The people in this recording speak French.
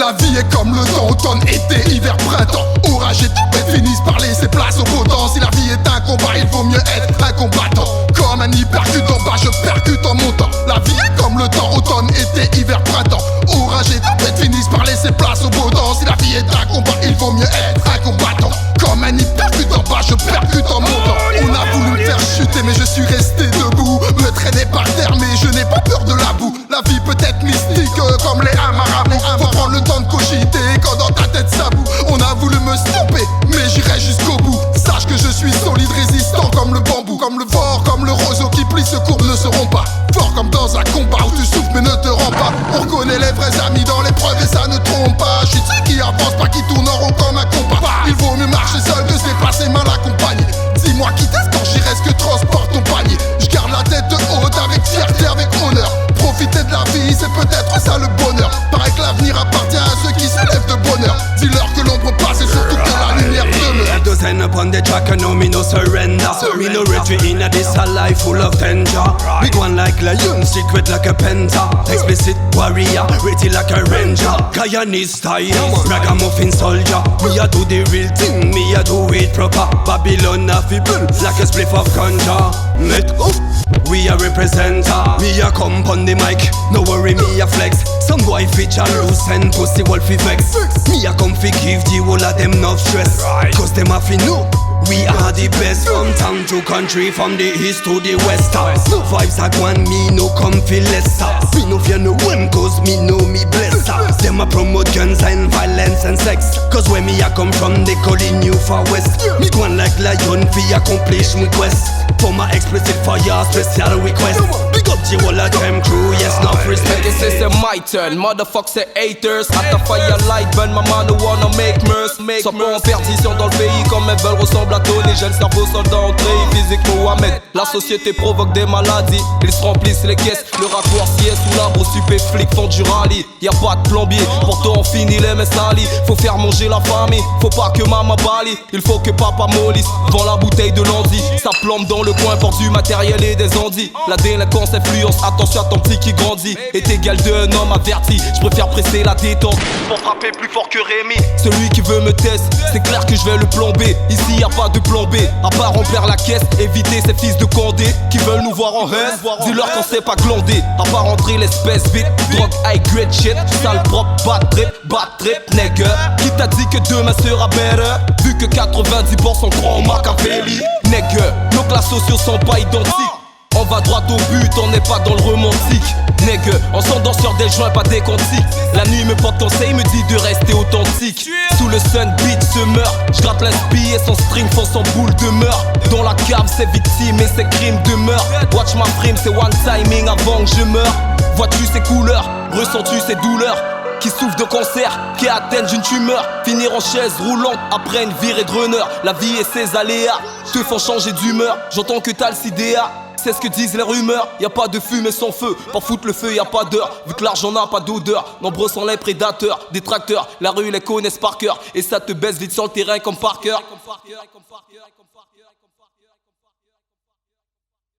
La vie est comme le temps, automne, été, hiver, printemps. Orage et tempête finissent par laisser place au beau temps. Si la vie est un combat, il vaut mieux être un combattant. Comme un hypercute en bas, je percute en montant. La vie est comme le temps, automne, été, hiver, printemps. Orage et tempête finissent par laisser place au beau temps. Si la vie est un combat, il vaut mieux être un combattant. Comme un hypercute en bas, je percute en montant. On a voulu me faire chuter, mais je suis resté debout. Me traîner par terre, mais je n'ai pas peur de la boue. La vie peut être mystique comme les Hamarabous. Faut prendre le temps de cogiter quand dans ta tête ça boue. On a voulu me stopper, mais j'irai jusqu'au bout. Sache que je suis solide, résistant comme le bambou. Comme le fort, comme le roseau qui plie, ce courbe ne seront pas. Fort comme dans un combat où tu souffres mais ne te rends pas. On reconnaît les vrais amis dans l'épreuve et ça ne trompe pas. Je suis de ceux qui avance, pas qui tourne en rond comme un compas. Il vaut mieux marcher seul que se déplacer mal accompagné. Dis-moi qui t'est-ce quand j'y reste que transporte ton panier. Je garde la tête haute avec fierté, avec honneur. Profiter de la vie, c'est peut-être ça le bonheur. Paraît que l'avenir appartient à ceux qui se lèvent de bonheur. Dis-leur que l'ombre passe et surtout que la lumière demeure. Dozen upon the track and no me no surrender. Me no retreat in a this a life full of danger. Big one like lion, secret like a penta. Explicit warrior, ready like a ranger. Guyanese style, ragamuffin soldier. Me a do the real thing, me a do it proper. Babylon a fibble, like a spliff of ganja. Met up, we a representer. Me a come on the mic, no worry me a flex. Some boy feature loose and pussy wolf vex. Me a come fi give the whole of them enough stress. Cause them a fi know we are the best. From town to country, from the east to the west. No vibes like one, me no come fi lesser. Me no fear no one cause me know me blessed. Them a promote guns and violence and sex. Cause where me a come from they calling you far west. Me go on like lion fi accomplish me quest. For my explicit fire special request. Big up the whole of them crew, yes enough respect. This is my turn, motherfuck c'est haters. At the firelight, ben maman no wanna make merce. Sois pas en perdition dans le pays comme elles veulent ressemblent à Tony. J'ai le cerveau soldat entré, physique Mohamed. La société provoque des maladies, ils se remplissent les caisses. Le raccourci est sous l'arbre, stupéflics font du rallye. Y'a pas de plombier, pourtant on finit les messes salies. Faut faire manger la famille, faut pas que maman balie. Il faut que papa mollisse, vend la bouteille de lundi. Ça plombe dans le coin pour du matériel et des ondits. La délinquance influence, attention à ton petit qui grandit. Est égal d'un homme averti, je préfère presser la détente pour frapper plus fort que Rémi. Celui qui veut me tester, c'est clair que je vais le plomber. Ici y'a pas de plan B, à part remplir la caisse, éviter ces fils de Condé qui veulent nous voir en haine. Dis-leur qu'on sait pas glander, à part rentrer l'espèce vite. Drogue, high grade shit, sale propre, bad trip, nigga. Qui t'a dit que demain sera better? Vu que 90% croient en Machiavelli, nigga. Nos classes sociaux sont pas identiques. On va droit au but, on n'est pas dans le romantique. Nègre, on s'endort sur des joints, pas des cantiques. La nuit me porte conseil, me dit de rester authentique. Sous le sun, beat se meurt. J'gratte l'inspire et son string font son boule de meurtre. Dans la cave, c'est victime et ses crimes demeurent. Watch ma frime, c'est one timing avant que je meure. Vois-tu ces couleurs, ressens-tu ces douleurs qui souffrent de cancer, qui atteignent une tumeur. Finir en chaise roulante après une virée de runner. La vie et ses aléas te font changer d'humeur. J'entends que t'as le sidéa, c'est ce que disent les rumeurs. Y'a pas de fumée sans feu, pour foutre le feu y'a pas d'heure. Vu que l'argent n'a pas d'odeur, nombreux sont les prédateurs. Détracteurs, la rue les connaissent par cœur. Et ça te baisse vite sur le terrain comme par cœur.